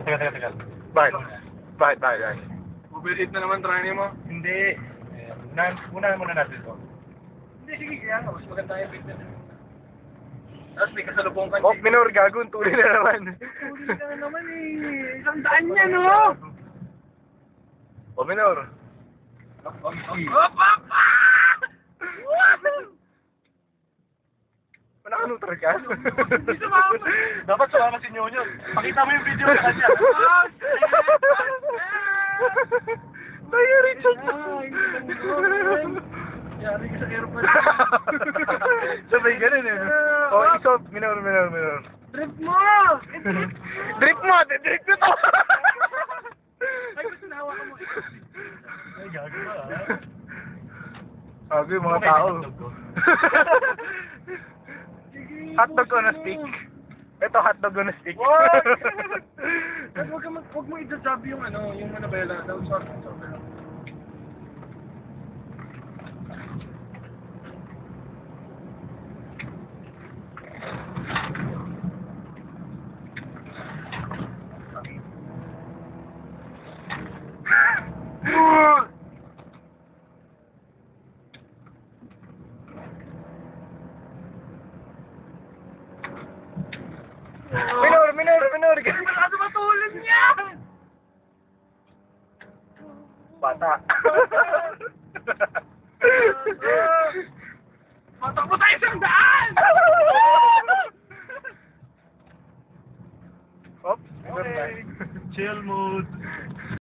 Teka. Bakit? Bakit? Uberit na naman, try mo. Hindi. Unahan muna natin ito. Hindi, sige, kaya nga. Mas maganda yung picture. Tapos may kasalubong ka. Oh, minor, gago. Tuloy na naman. Tuloy ka na naman eh. 100 yan, no? Oh, minor. Nakanutra ka? Hindi sumama. Dapat sumama si Nyonyo. Pakita mo yung video sa kanya. Tayo, Richard. Yari ka sa airport. Sabay ganun eh. Oh, isop. Minor. Trip mo! Drip mo to! Ay, gusto na hawa ka mo. Ay, gago ba Sabi mga tao. Hotdog on a stick. Ito, hotdog on a stick. Huwag mo i-jab yung ano, yung manabela. Sorry. Minor. Masyado matulog niya! Bata. Matakbo tayo 100! Oops. Okay. Chill mood.